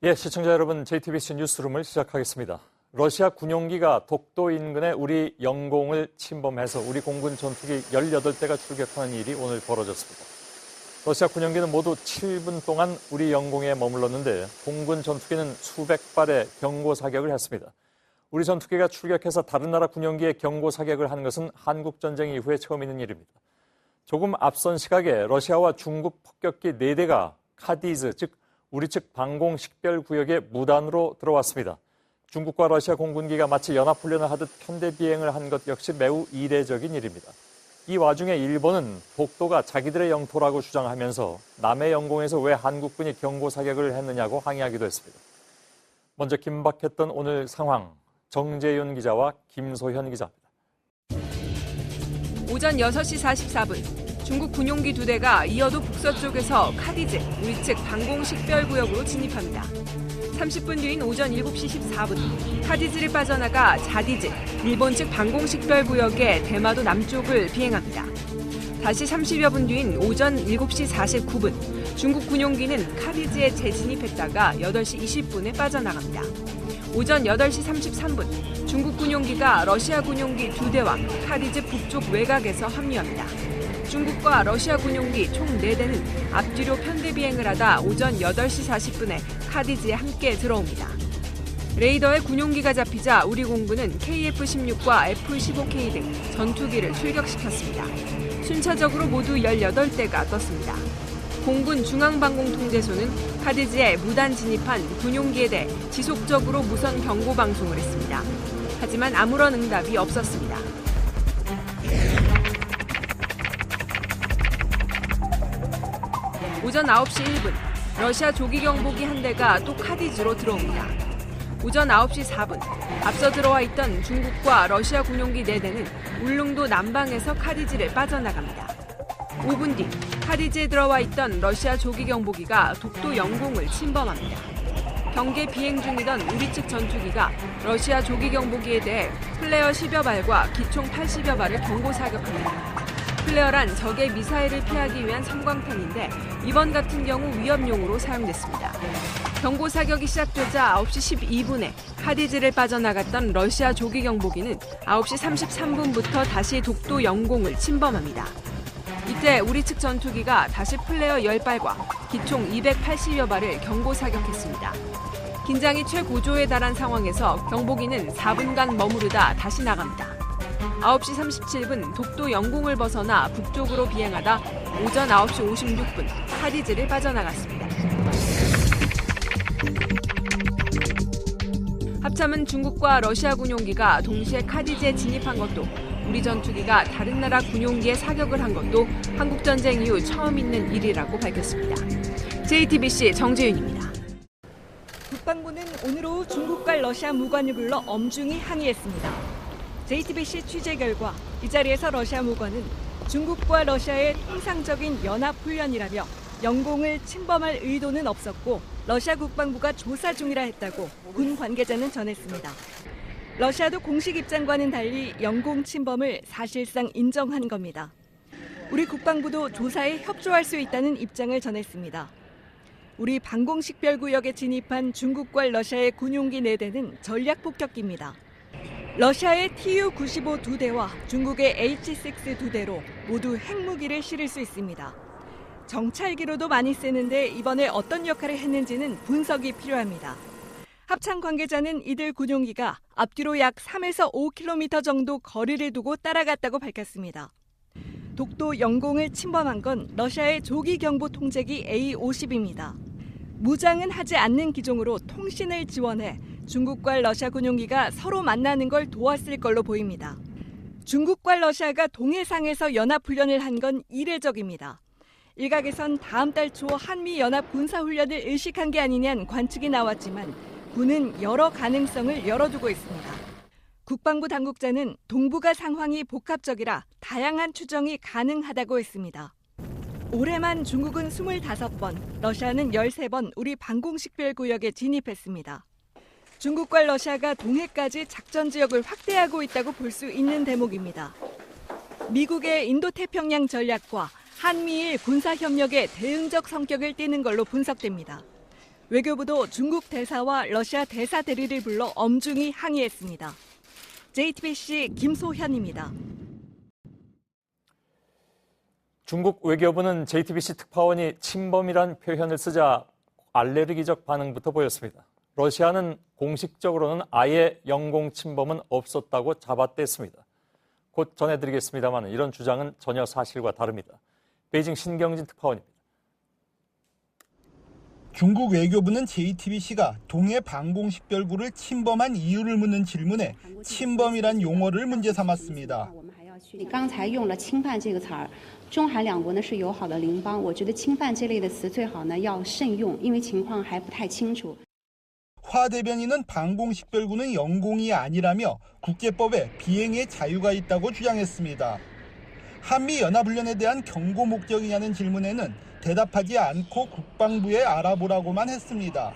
예, 시청자 여러분, JTBC 뉴스룸을 시작하겠습니다. 러시아 군용기가 독도 인근의 우리 영공을 침범해서 우리 공군 전투기 18대가 출격하는 일이 오늘 벌어졌습니다. 러시아 군용기는 모두 7분 동안 우리 영공에 머물렀는데 공군 전투기는 수백 발의 경고 사격을 했습니다. 우리 전투기가 출격해서 다른 나라 군용기에 경고 사격을 한 것은 한국전쟁 이후에 처음 있는 일입니다. 조금 앞선 시각에 러시아와 중국 폭격기 4대가 카디즈, 즉 우리 측 방공 식별구역에 무단으로 들어왔습니다. 중국과 러시아 공군기가 마치 연합훈련을 하듯 편대 비행을 한 것 역시 매우 이례적인 일입니다. 이 와중에 일본은 독도가 자기들의 영토라고 주장하면서 남해 영공에서 왜 한국군이 경고 사격을 했느냐고 항의하기도 했습니다. 먼저 긴박했던 오늘 상황, 정재윤 기자와 김소현 기자입니다. 오전 6시 44분. 중국 군용기 2대가 이어도 북서쪽에서 카디즈, 우리 측 방공 식별구역으로 진입합니다. 30분 뒤인 오전 7시 14분, 카디즈를 빠져나가 자디즈, 일본 측 방공 식별구역의 대마도 남쪽을 비행합니다. 다시 30여 분 뒤인 오전 7시 49분, 중국 군용기는 카디즈에 재진입했다가 8시 20분에 빠져나갑니다. 오전 8시 33분, 중국 군용기가 러시아 군용기 2대와 카디즈 북쪽 외곽에서 합류합니다. 중국과 러시아 군용기 총 4대는 앞뒤로 편대 비행을 하다 오전 8시 40분에 카디즈에 함께 들어옵니다. 레이더에 군용기가 잡히자 우리 공군은 KF-16과 F-15K 등 전투기를 출격시켰습니다. 순차적으로 모두 18대가 떴습니다. 공군 중앙방공통제소는 카디즈에 무단 진입한 군용기에 대해 지속적으로 무선 경고 방송을 했습니다. 하지만 아무런 응답이 없었습니다. 오전 9시 1분, 러시아 조기경보기 한 대가 또 카디즈로 들어옵니다. 오전 9시 4분, 앞서 들어와 있던 중국과 러시아 군용기 4대는 울릉도 남방에서 카디즈를 빠져나갑니다. 5분 뒤, 카디즈에 들어와 있던 러시아 조기경보기가 독도 영공을 침범합니다. 경계 비행 중이던 우리 측 전투기가 러시아 조기경보기에 대해 플레어 10여 발과 기총 80여 발을 경고 사격합니다. 플레어란 적의 미사일을 피하기 위한 섬광탄인데 이번 같은 경우 위협용으로 사용됐습니다. 경고 사격이 시작되자 9시 12분에 카디즈를 빠져나갔던 러시아 조기경보기는 9시 33분부터 다시 독도 영공을 침범합니다. 이때 우리 측 전투기가 다시 플레어 10발과 기총 280여 발을 경고 사격했습니다. 긴장이 최고조에 달한 상황에서 경보기는 4분간 머무르다 다시 나갑니다. 9시 37분 독도 영공을 벗어나 북쪽으로 비행하다 오전 9시 56분 카디즈를 빠져나갔습니다. 합참은 중국과 러시아 군용기가 동시에 카디즈에 진입한 것도 우리 전투기가 다른 나라 군용기에 사격을 한 것도 한국전쟁 이후 처음 있는 일이라고 밝혔습니다. JTBC 정재윤입니다. 국방부는 오늘 오후 중국과 러시아 무관을 불러 엄중히 항의했습니다. JTBC 취재 결과 이 자리에서 러시아 무관은 중국과 러시아의 통상적인 연합훈련이라며 영공을 침범할 의도는 없었고 러시아 국방부가 조사 중이라 했다고 군 관계자는 전했습니다. 러시아도 공식 입장과는 달리 영공 침범을 사실상 인정한 겁니다. 우리 국방부도 조사에 협조할 수 있다는 입장을 전했습니다. 우리 방공식별구역에 진입한 중국과 러시아의 군용기 4대는 전략폭격기입니다. 러시아의 Tu-95 2대와 중국의 H-6 2대로 모두 핵무기를 실을 수 있습니다. 정찰기로도 많이 쓰는데 이번에 어떤 역할을 했는지는 분석이 필요합니다. 합참 관계자는 이들 군용기가 앞뒤로 약 3에서 5km 정도 거리를 두고 따라갔다고 밝혔습니다. 독도 영공을 침범한 건 러시아의 조기경보 통제기 A-50입니다. 무장은 하지 않는 기종으로 통신을 지원해 중국과 러시아 군용기가 서로 만나는 걸 도왔을 걸로 보입니다. 중국과 러시아가 동해상에서 연합훈련을 한 건 이례적입니다. 일각에선 다음 달 초 한미 연합 군사훈련을 의식한 게 아니냐는 관측이 나왔지만 군은 여러 가능성을 열어두고 있습니다. 국방부 당국자는 동북아 상황이 복합적이라 다양한 추정이 가능하다고 했습니다. 올해만 중국은 25번, 러시아는 13번 우리 방공식별구역에 진입했습니다. 중국과 러시아가 동해까지 작전 지역을 확대하고 있다고 볼 수 있는 대목입니다. 미국의 인도태평양 전략과 한미일 군사협력의 대응적 성격을 띠는 걸로 분석됩니다. 외교부도 중국 대사와 러시아 대사 대리를 불러 엄중히 항의했습니다. JTBC 김소현입니다. 중국 외교부는 JTBC 특파원이 침범이란 표현을 쓰자 알레르기적 반응부터 보였습니다. 러시아는 공식적으로는 아예 영공 침범은 없었다고 잡아댔습니다. 곧 전해드리겠습니다만 이런 주장은 전혀 사실과 다릅니다. 베이징 신경진 특파원입니다. 중국 외교부는 JTBC가 동해 방공식별구를 침범한 이유를 묻는 질문에 침범이란 용어를 문제 삼았습니다. 你刚才用了侵犯这个词儿，中韩两国呢是友好的邻邦，我觉得侵犯这类的词最好呢要慎用，因为情况还不太清楚。 화 대변인은 방공식별구는 영공이 아니라며 국제법에 비행의 자유가 있다고 주장했습니다. 한미연합훈련에 대한 경고 목적이냐는 질문에는 대답하지 않고 국방부에 알아보라고만 했습니다.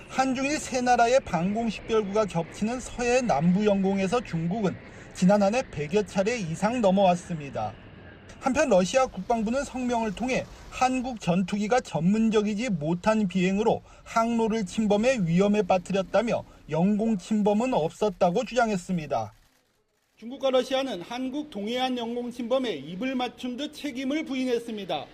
한중일 세 나라의 방공식별구가 겹치는 서해 남부 영공에서 중국은 지난 한 해 100여 차례 이상 넘어왔습니다. 한편 러시아 국방부는 성명을 통해 한국 전투기가 전문적이지 못한 비행으로 항로를 침범해 위험에 빠뜨렸다며 영공 침범은 없었다고 주장했습니다. 중국과 러시아는 한국 동해안 영공 침범에 입을 맞춘 듯 책임을 부인했습니다.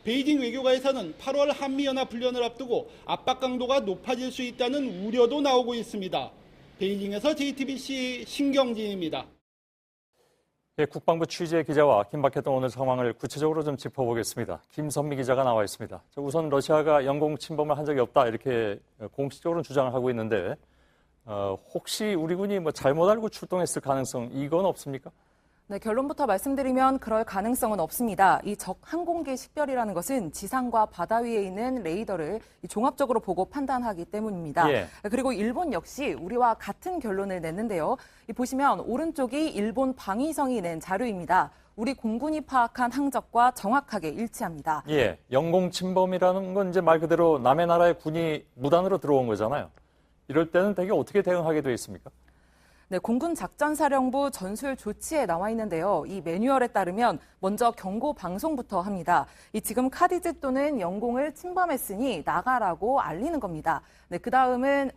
베이징 외교가에서는 8월 한미연합훈련을 앞두고 압박 강도가 높아질 수 있다는 우려도 나오고 있습니다. 베이징에서 JTBC 신경진입니다. 예, 국방부 취재 기자와 긴박했던 오늘 상황을 구체적으로 좀 짚어보겠습니다. 김선미 기자가 나와 있습니다. 우선 러시아가 영공 침범을 한 적이 없다 이렇게 공식적으로는 주장을 하고 있는데 혹시 우리 군이 뭐 잘못 알고 출동했을 가능성 이건 없습니까? 네, 결론부터 말씀드리면 그럴 가능성은 없습니다. 이 적 항공기 식별이라는 것은 지상과 바다 위에 있는 레이더를 종합적으로 보고 판단하기 때문입니다. 예. 그리고 일본 역시 우리와 같은 결론을 냈는데요. 보시면 오른쪽이 일본 방위성이 낸 자료입니다. 우리 공군이 파악한 항적과 정확하게 일치합니다. 예, 영공 침범이라는 건 이제 말 그대로 남의 나라의 군이 무단으로 들어온 거잖아요. 이럴 때는 대개 어떻게 대응하게 돼 있습니까? 네, 공군 작전사령부 전술 조치에 나와 있는데요. 이 매뉴얼에 따르면 먼저 경고 방송부터 합니다. 지금 카디즈 또는 영공을 침범했으니 나가라고 알리는 겁니다. 네, 그 다음은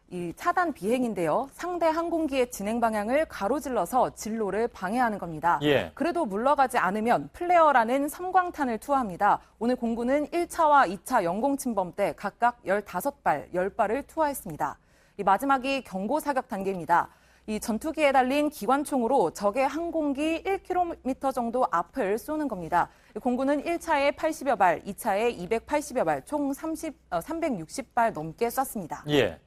이 차단 비행인데요. 상대 항공기의 진행 방향을 가로질러서 진로를 방해하는 겁니다. 예. 그래도 물러가지 않으면 플레어라는 섬광탄을 투하합니다. 오늘 공군은 1차와 2차 영공 침범 때 각각 15발, 10발을 투하했습니다. 이 마지막이 경고 사격 단계입니다. 이 전투기에 달린 기관총으로 적의 항공기 1km 정도 앞을 쏘는 겁니다. 공군은 1차에 80여 발, 2차에 280여 발, 총 360발 넘게 쐈습니다. 예.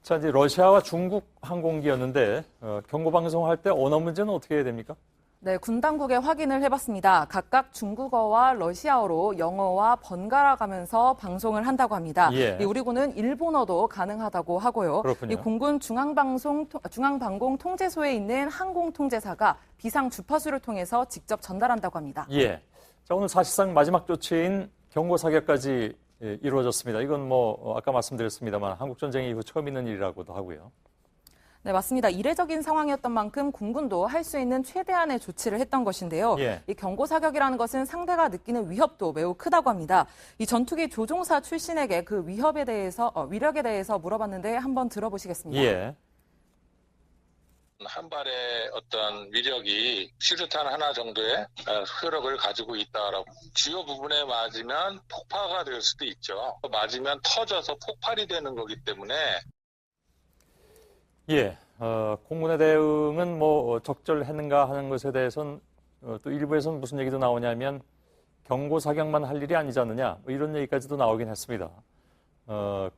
자, 이제 러시아와 중국 항공기였는데 경고 방송할 때 언어 문제는 어떻게 해야 됩니까? 네, 군 당국에 확인을 해봤습니다. 각각 중국어와 러시아어로 영어와 번갈아 가면서 방송을 한다고 합니다. 예. 우리 군은 일본어도 가능하다고 하고요. 그렇군요. 이 공군 중앙방공 통제소에 있는 항공통제사가 비상 주파수를 통해서 직접 전달한다고 합니다. 예. 자, 오늘 사실상 마지막 조치인 경고 사격까지 이루어졌습니다. 이건 뭐 아까 말씀드렸습니다만 한국 전쟁 이후 처음 있는 일이라고도 하고요. 네, 맞습니다. 이례적인 상황이었던 만큼 공군도 할 수 있는 최대한의 조치를 했던 것인데요. 예. 이 경고 사격이라는 것은 상대가 느끼는 위협도 매우 크다고 합니다. 이 전투기 조종사 출신에게 그 위력에 대해서 물어봤는데 한번 들어보시겠습니다. 예. 한 발의 어떤 위력이 수류탄 하나 정도의 효력을 가지고 있다라고. 주요 부분에 맞으면 폭파가 될 수도 있죠. 맞으면 터져서 폭발이 되는 거기 때문에. 예, 공군의 대응은 뭐 적절했는가 하는 것에 대해서는 또 일부에서는 무슨 얘기도 나오냐면 경고 사격만 할 일이 아니지 않느냐 뭐 이런 얘기까지도 나오긴 했습니다.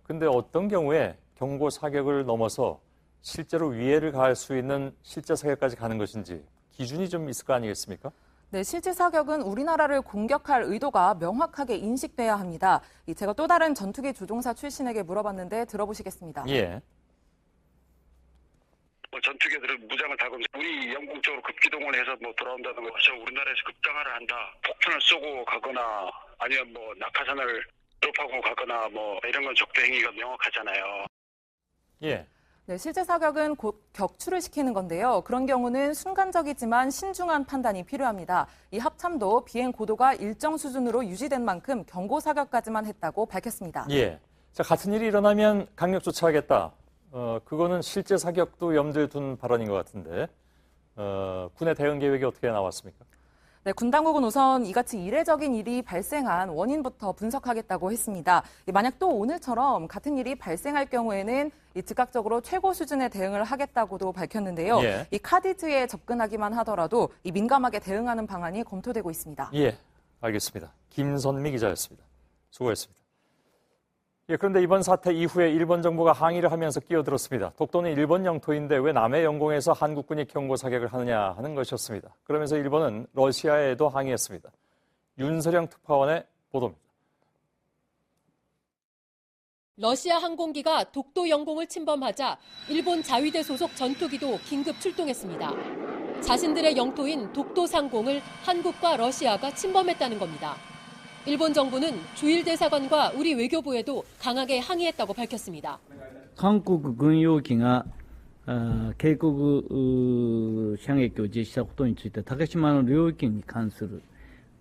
근데 어떤 경우에 경고 사격을 넘어서 실제로 위해를 가할 수 있는 실제 사격까지 가는 것인지 기준이 좀 있을 거 아니겠습니까? 네, 실제 사격은 우리나라를 공격할 의도가 명확하게 인식돼야 합니다. 제가 또 다른 전투기 조종사 출신에게 물어봤는데 들어보시겠습니다. 예. 전투기들은 무장을 달고 우리 영공 쪽으로 급기동을 해서 돌아온다는 것이 우리나라에서 급장화를 한다. 폭탄을 쏘고 가거나 아니면 낙하산을 드롭하고 가거나 이런 건 적대 행위가 명확하잖아요. 예. 네, 실제 사격은 곧 격추를 시키는 건데요. 그런 경우는 순간적이지만 신중한 판단이 필요합니다. 이 합참도 비행 고도가 일정 수준으로 유지된 만큼 경고 사격까지만 했다고 밝혔습니다. 예. 자, 같은 일이 일어나면 강력 조치하겠다. 그거는 실제 사격도 염두에 둔 발언인 것 같은데 군의 대응 계획이 어떻게 나왔습니까? 네, 군 당국은 우선 이같이 이례적인 일이 발생한 원인부터 분석하겠다고 했습니다. 만약 또 오늘처럼 같은 일이 발생할 경우에는 즉각적으로 최고 수준의 대응을 하겠다고도 밝혔는데요. 예. 이 카디즈에 접근하기만 하더라도 민감하게 대응하는 방안이 검토되고 있습니다. 예, 알겠습니다. 김선미 기자였습니다. 수고했습니다. 예, 그런데 이번 사태 이후에 일본 정부가 항의를 하면서 끼어들었습니다. 독도는 일본 영토인데 왜 남의 영공에서 한국군이 경고 사격을 하느냐 하는 것이었습니다. 그러면서 일본은 러시아에도 항의했습니다. 윤서령 특파원의 보도입니다. 러시아 항공기가 독도 영공을 침범하자 일본 자위대 소속 전투기도 긴급 출동했습니다. 자신들의 영토인 독도 상공을 한국과 러시아가 침범했다는 겁니다. 일본 정부는 주일 대사관과 우리 외교부에도 강하게 항의했다고 밝혔습니다. 한국軍用機が警告射撃を実施したことについて竹島の領域に関する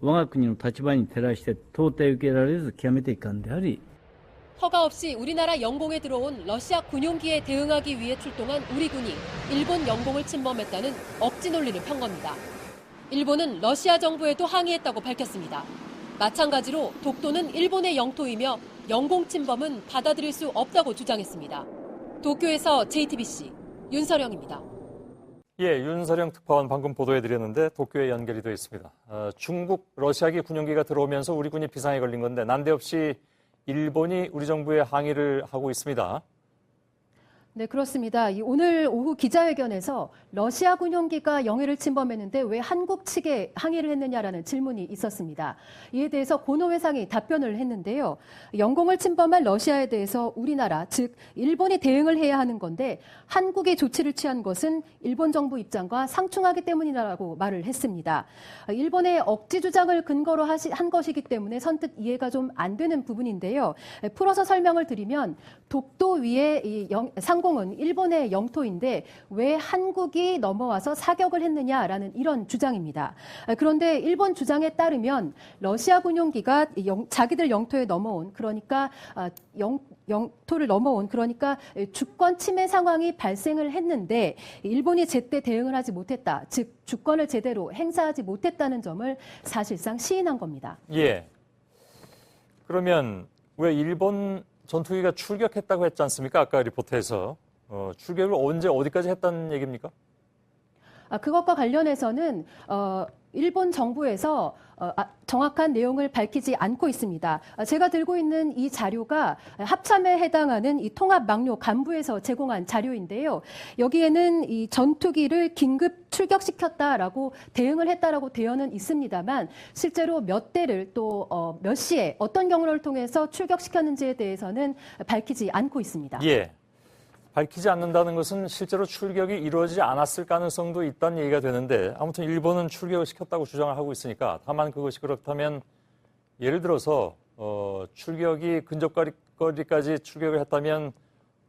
我が国の立場に照らして到底受けられず極めて遺憾であり 허가 없이 우리나라 영공에 들어온 러시아 군용기에 대응하기 위해 출동한 우리 군이 일본 영공을 침범했다는 억지 논리를 편 겁니다. 일본은 러시아 정부에도 항의했다고 밝혔습니다. 마찬가지로 독도는 일본의 영토이며 영공 침범은 받아들일 수 없다고 주장했습니다. 도쿄에서 JTBC 윤서령입니다. 예, 윤서령 특파원 방금 보도해드렸는데 도쿄에 연결이 되어 있습니다. 중국 러시아기 군용기가 들어오면서 우리 군이 비상에 걸린 건데 난데없이 일본이 우리 정부에 항의를 하고 있습니다. 네, 그렇습니다. 오늘 오후 기자회견에서 러시아 군용기가 영해를 침범했는데 왜 한국 측에 항의를 했느냐라는 질문이 있었습니다. 이에 대해서 고노 회상이 답변을 했는데요. 영공을 침범한 러시아에 대해서 우리나라, 즉 일본이 대응을 해야 하는 건데 한국이 조치를 취한 것은 일본 정부 입장과 상충하기 때문이라고 말을 했습니다. 일본의 억지 주장을 근거로 한 것이기 때문에 선뜻 이해가 좀 안 되는 부분인데요. 풀어서 설명을 드리면 독도 위에 이 상공은 일본의 영토인데 왜 한국이 넘어와서 사격을 했느냐라는 이런 주장입니다. 그런데 일본 주장에 따르면 러시아 군용기가 자기들 영토에 넘어온 그러니까 영토를 넘어온 그러니까 주권 침해 상황이 발생을 했는데 일본이 제때 대응을 하지 못했다. 즉 주권을 제대로 행사하지 못했다는 점을 사실상 시인한 겁니다. 예. 그러면 왜 일본 전투기가 출격했다고 했지 않습니까? 아까 리포트에서. 출격을 언제 어디까지 했다는 얘기입니까? 그것과 관련해서는 일본 정부에서 정확한 내용을 밝히지 않고 있습니다. 제가 들고 있는 이 자료가 합참에 해당하는 이 통합망료 간부에서 제공한 자료인데요. 여기에는 이 전투기를 긴급 출격시켰다라고 대응을 했다라고 되어는 있습니다만 실제로 몇 대를 또 몇 시에 어떤 경로를 통해서 출격시켰는지에 대해서는 밝히지 않고 있습니다. 예. 밝히지 않는다는 것은 실제로 출격이 이루어지지 않았을 가능성도 있다는 얘기가 되는데 아무튼 일본은 출격을 시켰다고 주장을 하고 있으니까 다만 그것이 그렇다면 예를 들어서 출격이 근접거리까지 출격을 했다면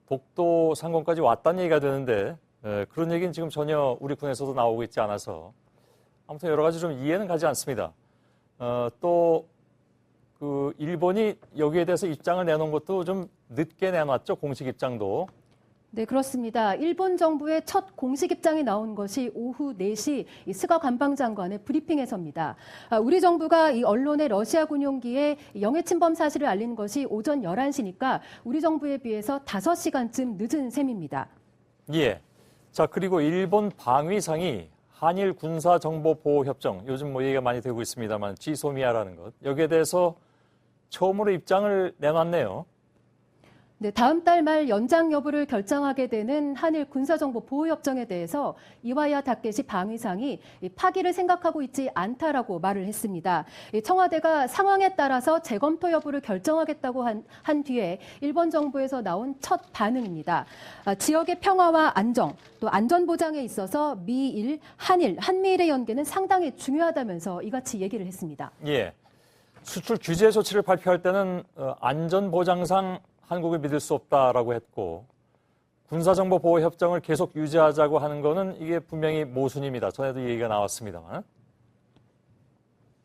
독도 상공까지 왔다는 얘기가 되는데 그런 얘기는 지금 전혀 우리 군에서도 나오고 있지 않아서 아무튼 여러 가지 좀 이해는 가지 않습니다. 또 그 일본이 여기에 대해서 입장을 내놓은 것도 좀 늦게 내놨죠. 공식 입장도. 네, 그렇습니다. 일본 정부의 첫 공식 입장이 나온 것이 오후 4시 스가 관방장관의 브리핑에서입니다. 우리 정부가 이 언론에 러시아 군용기의 영해 침범 사실을 알린 것이 오전 11시니까 우리 정부에 비해서 5시간쯤 늦은 셈입니다. 예. 자, 그리고 일본 방위상이 한일 군사정보보호협정, 요즘 뭐 얘기가 많이 되고 있습니다만 지소미아라는 것, 여기에 대해서 처음으로 입장을 내놨네요. 네, 다음 달 말 연장 여부를 결정하게 되는 한일 군사정보보호협정에 대해서 이와야 다케시 방위상이 파기를 생각하고 있지 않다라고 말을 했습니다. 청와대가 상황에 따라서 재검토 여부를 결정하겠다고 한 뒤에 일본 정부에서 나온 첫 반응입니다. 지역의 평화와 안정, 또 안전보장에 있어서 미일, 한미일의 연계는 상당히 중요하다면서 이같이 얘기를 했습니다. 예. 수출 규제 조치를 발표할 때는 안전보장상 한국을 믿을 수 없다라고 했고 군사정보보호협정을 계속 유지하자고 하는 거는 이게 분명히 모순입니다. 전에도 얘기가 나왔습니다만.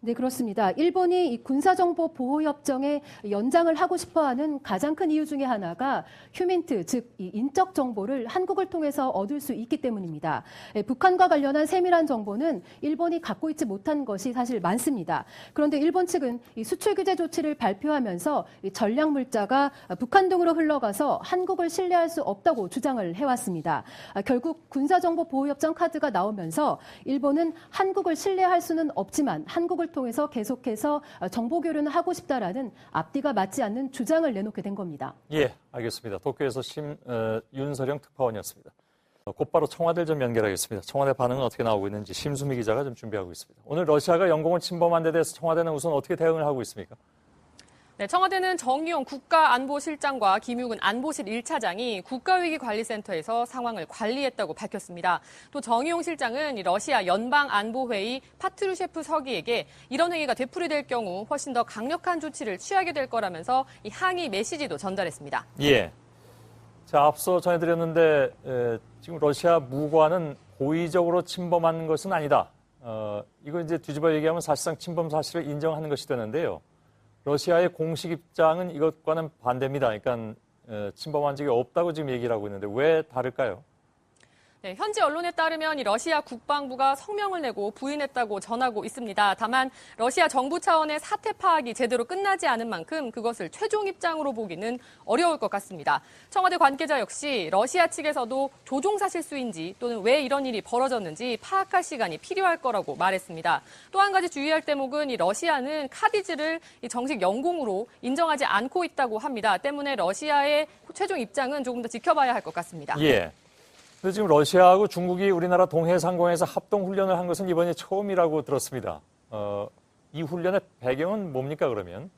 네, 그렇습니다. 일본이 이 군사정보보호협정의 연장을 하고 싶어하는 가장 큰 이유 중에 하나가 휴민트, 즉 이 인적 정보를 한국을 통해서 얻을 수 있기 때문입니다. 북한과 관련한 세밀한 정보는 일본이 갖고 있지 못한 것이 사실 많습니다. 그런데 일본 측은 이 수출 규제 조치를 발표하면서 이 전략 물자가 북한 등으로 흘러가서 한국을 신뢰할 수 없다고 주장을 해왔습니다. 결국 군사정보보호협정 카드가 나오면서 일본은 한국을 신뢰할 수는 없지만 한국을 통해서 계속해서 정보 교류는 하고 싶다라는 앞뒤가 맞지 않는 주장을 내놓게 된 겁니다. 예, 알겠습니다. 도쿄에서 윤서령 특파원이었습니다. 곧바로 청와대를 좀 연결하겠습니다. 청와대 반응은 어떻게 나오고 있는지 심수미 기자가 좀 준비하고 있습니다. 오늘 러시아가 영공을 침범한 데 대해서 청와대는 우선 어떻게 대응을 하고 있습니까? 네, 청와대는 정의용 국가안보실장과 김육은 안보실 1차장이 국가위기관리센터에서 상황을 관리했다고 밝혔습니다. 또 정의용 실장은 러시아 연방안보회의 파트루셰프 서기에게 이런 행위가 되풀이될 경우 훨씬 더 강력한 조치를 취하게 될 거라면서 이 항의 메시지도 전달했습니다. 예. 자, 앞서 전해드렸는데 지금 러시아 무관은 고의적으로 침범한 것은 아니다. 이거 이제 뒤집어 얘기하면 사실상 침범 사실을 인정하는 것이 되는데요. 러시아의 공식 입장은 이것과는 반대입니다. 그러니까 침범한 적이 없다고 지금 얘기를 하고 있는데 왜 다를까요? 네, 현지 언론에 따르면 이 러시아 국방부가 성명을 내고 부인했다고 전하고 있습니다. 다만 러시아 정부 차원의 사태 파악이 제대로 끝나지 않은 만큼 그것을 최종 입장으로 보기는 어려울 것 같습니다. 청와대 관계자 역시 러시아 측에서도 조종사 실수인지 또는 왜 이런 일이 벌어졌는지 파악할 시간이 필요할 거라고 말했습니다. 또 한 가지 주의할 대목은 이 러시아는 카디즈를 정식 영공으로 인정하지 않고 있다고 합니다. 때문에 러시아의 최종 입장은 조금 더 지켜봐야 할 것 같습니다. 예. 근데 지금 러시아하고 중국이 우리나라 동해상공에서 합동훈련을 한 것은 이번이 처음이라고 들었습니다. 이 훈련의 배경은 뭡니까, 그러면?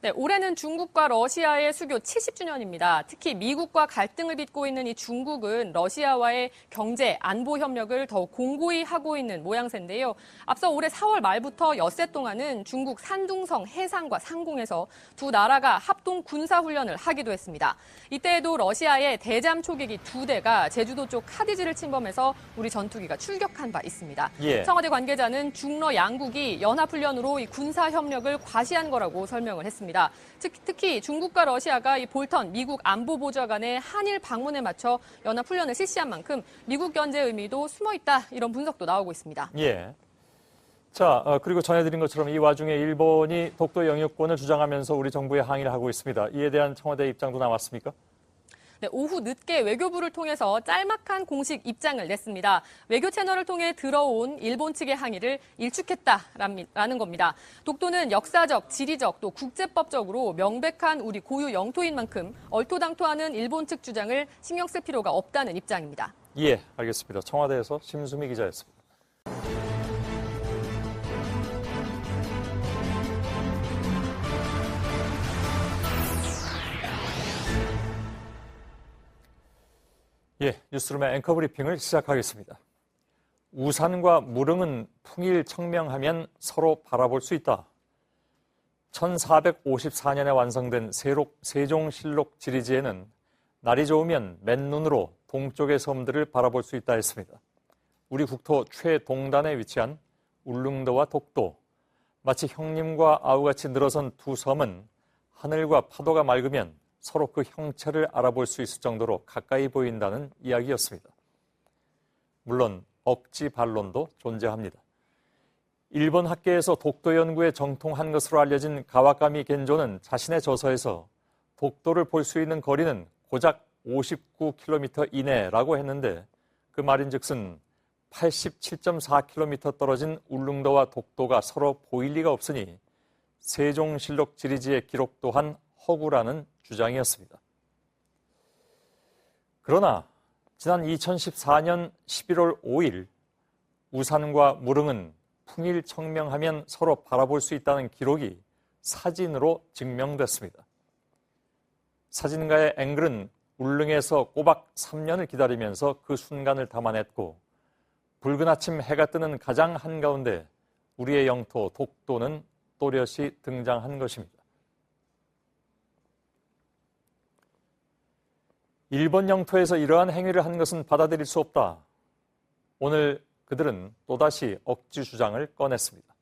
네, 올해는 중국과 러시아의 수교 70주년입니다. 특히 미국과 갈등을 빚고 있는 이 중국은 러시아와의 경제, 안보 협력을 더욱 공고히 하고 있는 모양새인데요. 앞서 올해 4월 말부터 엿새 동안은 중국 산둥성 해상과 상공에서 두 나라가 합동 군사훈련을 하기도 했습니다. 이때에도 러시아의 대잠 초계기 2대가 제주도 쪽 카디즈를 침범해서 우리 전투기가 출격한 바 있습니다. 예. 청와대 관계자는 중러 양국이 연합훈련으로 이 군사 협력을 과시한 거라고 설명을 했습니다. 특히 중국과 러시아가 이 볼턴 미국 안보보좌관의 한일 방문에 맞춰 연합훈련을 실시한 만큼 미국 견제 의미도 숨어있다 이런 분석도 나오고 있습니다. 예. 자, 그리고 전해드린 것처럼 이 와중에 일본이 독도 영유권을 주장하면서 우리 정부에 항의를 하고 있습니다. 이에 대한 청와대 입장도 나왔습니까? 네, 오후 늦게 외교부를 통해서 짤막한 공식 입장을 냈습니다. 외교 채널을 통해 들어온 일본 측의 항의를 일축했다라는 겁니다. 독도는 역사적, 지리적, 또 국제법적으로 명백한 우리 고유 영토인 만큼 얼토당토하는 일본 측 주장을 신경 쓸 필요가 없다는 입장입니다. 예, 알겠습니다. 청와대에서 심수미 기자였습니다. 예, 뉴스룸의 앵커 브리핑을 시작하겠습니다. 우산과 무릉은 풍일청명하면 서로 바라볼 수 있다. 1454년에 완성된 세종실록 지리지에는 날이 좋으면 맨눈으로 동쪽의 섬들을 바라볼 수 있다 했습니다. 우리 국토 최동단에 위치한 울릉도와 독도, 마치 형님과 아우같이 늘어선 두 섬은 하늘과 파도가 맑으면 서로 그 형체를 알아볼 수 있을 정도로 가까이 보인다는 이야기였습니다. 물론 억지 반론도 존재합니다. 일본 학계에서 독도 연구에 정통한 것으로 알려진 가와카미 겐조는 자신의 저서에서 독도를 볼 수 있는 거리는 고작 59km 이내라고 했는데 그 말인즉슨 87.4km 떨어진 울릉도와 독도가 서로 보일 리가 없으니 세종실록 지리지의 기록 또한 허구라는 주장이었습니다. 그러나 지난 2014년 11월 5일 우산과 무릉은 풍일청명하면 서로 바라볼 수 있다는 기록이 사진으로 증명됐습니다. 사진가의 앵글은 울릉에서 꼬박 3년을 기다리면서 그 순간을 담아냈고 붉은 아침 해가 뜨는 가장 한가운데 우리의 영토 독도는 또렷이 등장한 것입니다. 일본 영토에서 이러한 행위를 한 것은 받아들일 수 없다. 오늘 그들은 또다시 억지 주장을 꺼냈습니다.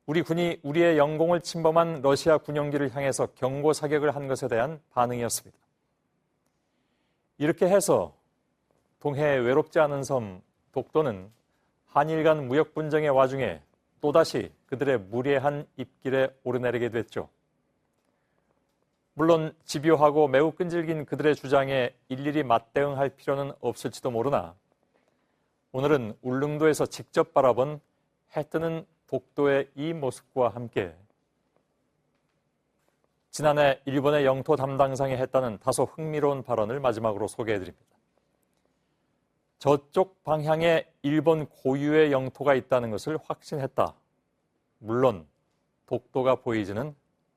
우리 군이 우리의 영공을 침범한 러시아 군용기를 향해서 경고 사격을 한 것에 대한 반응이었습니다. 이렇게 해서 동해의 외롭지 않은 섬 독도는 한일 간 무역 분쟁의 와중에 또다시 그들의 무례한 입길에 오르내리게 됐죠. 물론 집요하고 매우 끈질긴 그들의 주장에 일일이 맞대응할 필요는 없을지도 모르나 오늘은 울릉도에서 직접 바라본 해 뜨는 독도의 이 모습과 함께 지난해 일본의 영토 담당상이 했다는 다소 흥미로운 발언을 마지막으로 소개해드립니다. 저쪽 방향에 일본 고유의 영토가 있다는 것을 확신했다. 물론 독도가 보이지는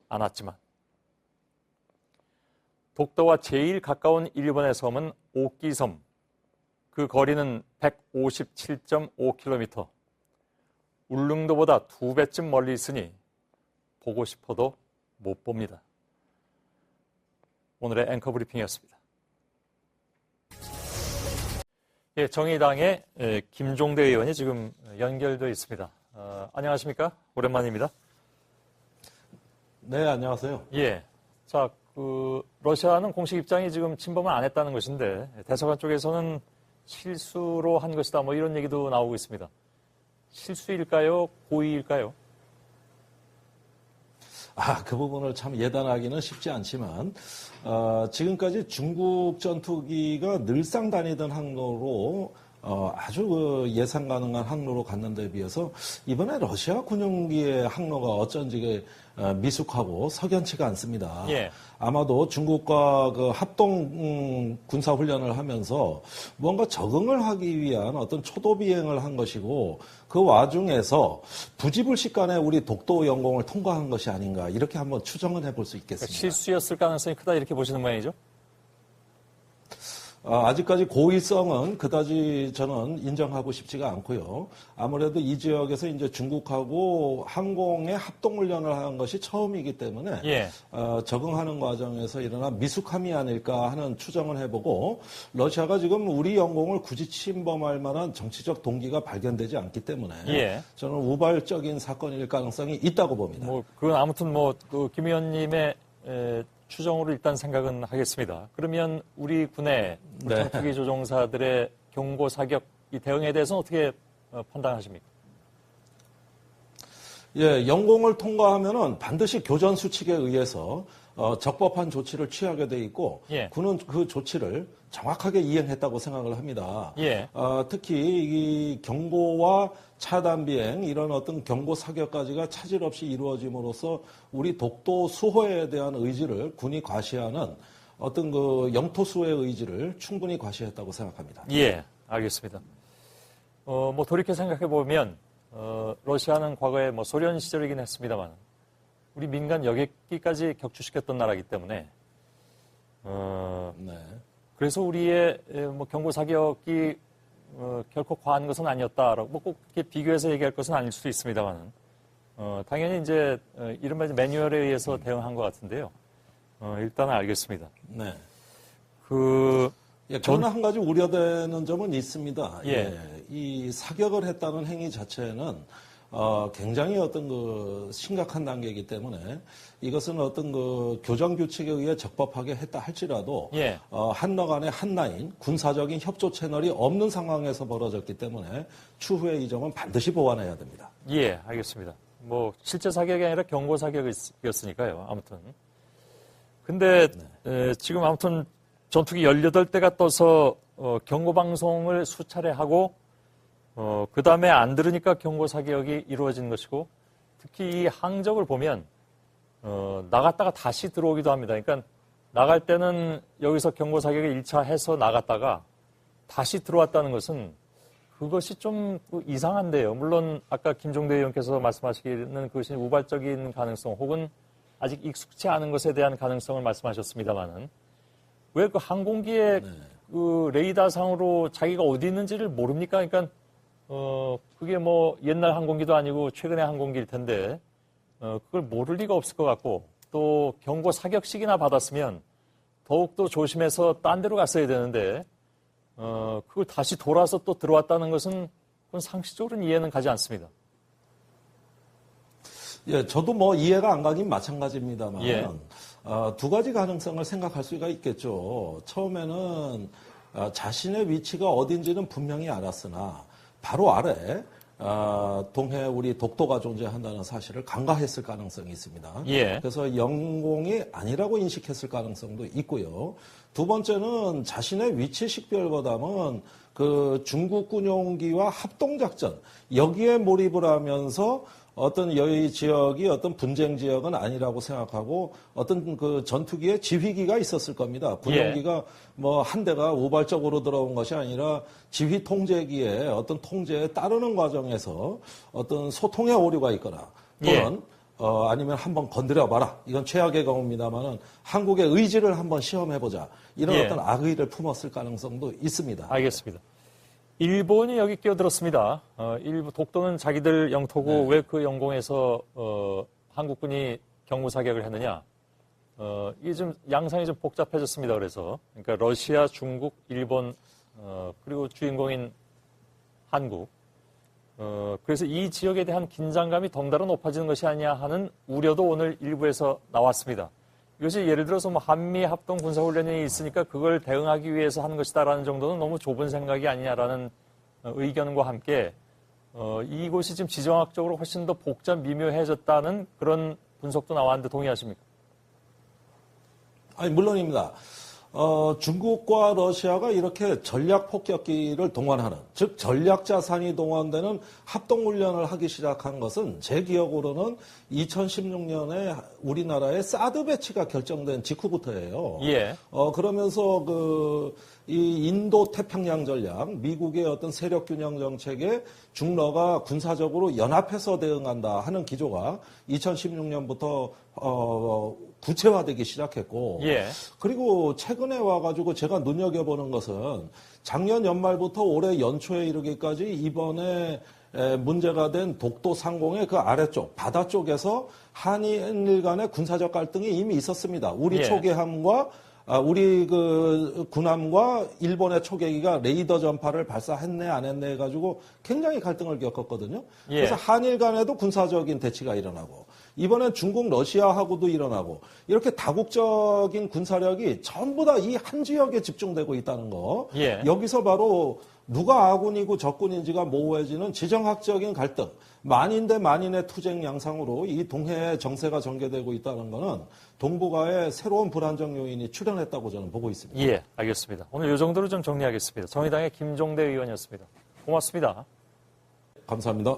않았지만 독도와 제일 가까운 일본의 섬은 오키섬. 그 거리는 157.5km. 울릉도보다 2배쯤 멀리 있으니 보고 싶어도 못 봅니다. 오늘의 앵커 브리핑이었습니다. 예, 정의당의 김종대 의원이 지금 연결되어 있습니다. 안녕하십니까? 오랜만입니다. 네, 안녕하세요. 예. 자, 러시아는 공식 입장이 지금 침범을 안 했다는 것인데 대사관 쪽에서는 실수로 한 것이다. 뭐 이런 얘기도 나오고 있습니다. 실수일까요? 고의일까요? 그 부분을 참 예단하기는 쉽지 않지만 지금까지 중국 전투기가 늘상 다니던 항로로 아주 예상 가능한 항로로 갔는 데 비해서 이번에 러시아 군용기의 항로가 어쩐지 미숙하고 석연치가 않습니다. 예. 아마도 중국과 그 합동 군사 훈련을 하면서 뭔가 적응을 하기 위한 어떤 초도 비행을 한 것이고 그 와중에서 부지불식간에 우리 독도 영공을 통과한 것이 아닌가 이렇게 한번 추정을 해볼 수 있겠습니다. 그러니까 실수였을 가능성이 크다 이렇게 보시는 모양이죠? 아직까지 고의성은 그다지 저는 인정하고 싶지가 않고요. 아무래도 이 지역에서 이제 중국하고 항공의 합동훈련을 한 것이 처음이기 때문에 예. 적응하는 과정에서 일어난 미숙함이 아닐까 하는 추정을 해보고 러시아가 지금 우리 영공을 굳이 침범할 만한 정치적 동기가 발견되지 않기 때문에 예. 저는 우발적인 사건일 가능성이 있다고 봅니다. 그건 아무튼 김 의원님의 추정으로 일단 생각은 하겠습니다. 그러면 우리 군의 전투기 조종사들의 경고 사격 이 대응에 대해서는 어떻게 판단하십니까? 예, 영공을 통과하면은 반드시 교전 수칙에 의해서 적법한 조치를 취하게 돼 있고 예. 군은 그 조치를 정확하게 이행했다고 생각을 합니다. 예. 특히 이 경고와 차단 비행 이런 어떤 경고 사격까지가 차질 없이 이루어짐으로써 우리 독도 수호에 대한 의지를 군이 과시하는 어떤 그 영토 수호의 의지를 충분히 과시했다고 생각합니다. 예, 알겠습니다. 돌이켜 생각해 보면 러시아는 과거에 소련 시절이긴 했습니다만 우리 민간 여객기까지 격추시켰던 나라이기 때문에 그래서 우리의 경고 사격이 결코 과한 것은 아니었다라고 꼭 이렇게 비교해서 얘기할 것은 아닐 수도 있습니다만 당연히 이제 이른바 매뉴얼에 의해서 대응한 것 같은데요. 일단은 알겠습니다. 네. 저는 한 가지 우려되는 점은 있습니다. 예. 이 사격을 했다는 행위 자체는 굉장히 어떤 심각한 단계이기 때문에 이것은 어떤 교정 규칙에 의해 적법하게 했다 할지라도 예. 한러 간의 한라인 군사적인 협조 채널이 없는 상황에서 벌어졌기 때문에 추후에 이 점은 반드시 보완해야 됩니다. 예, 알겠습니다. 실제 사격이 아니라 경고 사격이었으니까요. 아무튼. 근데 지금 아무튼 전투기 18대가 떠서 경고 방송을 수차례 하고 그 다음에 안 들으니까 경고 사격이 이루어진 것이고 특히 이 항적을 보면 나갔다가 다시 들어오기도 합니다. 그러니까 나갈 때는 여기서 경고 사격을 1차 해서 나갔다가 다시 들어왔다는 것은 그것이 좀 이상한데요. 물론 아까 김종대 의원께서 말씀하시기는 그것이 우발적인 가능성 혹은 아직 익숙치 않은 것에 대한 가능성을 말씀하셨습니다만은 왜 그 항공기의 그 레이더상으로 자기가 어디 있는지를 모릅니까? 그러니까 그게 옛날 항공기도 아니고 최근의 항공기일 텐데 그걸 모를 리가 없을 것 같고 또 경고 사격식이나 받았으면 더욱더 조심해서 딴 데로 갔어야 되는데 그걸 다시 돌아서 또 들어왔다는 것은 그건 상식적으로는 이해는 가지 않습니다. 예, 저도 뭐 이해가 안 가긴 마찬가지입니다만 예. 두 가지 가능성을 생각할 수가 있겠죠. 처음에는 자신의 위치가 어딘지는 분명히 알았으나 바로 아래 동해에 우리 독도가 존재한다는 사실을 간과했을 가능성이 있습니다. 예. 그래서 영공이 아니라고 인식했을 가능성도 있고요. 두 번째는 자신의 위치 식별보다는 그 중국 군용기와 합동작전 여기에 몰입을 하면서 어떤 여의 지역이 어떤 분쟁 지역은 아니라고 생각하고 어떤 그 전투기의 지휘기가 있었을 겁니다. 군용기가 뭐 한 대가 우발적으로 들어온 것이 아니라 지휘 통제기의 어떤 통제에 따르는 과정에서 어떤 소통의 오류가 있거나 또는 아니면 한번 건드려봐라. 이건 최악의 경우입니다만은 한국의 의지를 한번 시험해보자. 이런 어떤 악의를 품었을 가능성도 있습니다. 알겠습니다. 일본이 여기 끼어들었습니다. 일부 독도는 자기들 영토고 왜 그 영공에서 한국군이 경무 사격을 했느냐? 이게 좀 양상이 좀 복잡해졌습니다. 그래서 그러니까 러시아, 중국, 일본 그리고 주인공인 한국. 그래서 이 지역에 대한 긴장감이 덩달아 높아지는 것이 아니냐 하는 우려도 오늘 일부에서 나왔습니다. 이것이 예를 들어서 뭐 한미 합동 군사훈련이 있으니까 그걸 대응하기 위해서 하는 것이다라는 정도는 너무 좁은 생각이 아니냐라는 의견과 함께 이곳이 지금 지정학적으로 훨씬 더 복잡 미묘해졌다는 그런 분석도 나왔는데 동의하십니까? 아니 물론입니다. 중국과 러시아가 이렇게 전략 폭격기를 동원하는, 즉 전략 자산이 동원되는 합동훈련을 하기 시작한 것은 제 기억으로는 2016년에 우리나라의 사드 배치가 결정된 직후부터예요. 예. 그러면서 이 인도 태평양 전략, 미국의 어떤 세력 균형 정책에 중러가 군사적으로 연합해서 대응한다 하는 기조가 2016년부터 구체화되기 시작했고, 그리고 최근에 와가지고 제가 눈여겨보는 것은 작년 연말부터 올해 연초에 이르기까지 이번에 문제가 된 독도 상공의 그 아래쪽, 바다 쪽에서 한일 간의 군사적 갈등이 이미 있었습니다. 우리 초계함과 우리 그 군함과 일본의 초계기가 레이더 전파를 발사했네 안 했네 해가지고 굉장히 갈등을 겪었거든요. 그래서 한일 간에도 군사적인 대치가 일어나고 이번엔 중국 러시아하고도 일어나고 이렇게 다국적인 군사력이 전부 다 이 한 지역에 집중되고 있다는 거. 여기서 바로 누가 아군이고 적군인지가 모호해지는 지정학적인 갈등, 만인 대 만인의 투쟁 양상으로 이 동해의 정세가 전개되고 있다는 것은 동북아의 새로운 불안정 요인이 출현했다고 저는 보고 있습니다. 예, 알겠습니다. 오늘 이 정도로 좀 정리하겠습니다. 정의당의 김종대 의원이었습니다. 고맙습니다. 감사합니다.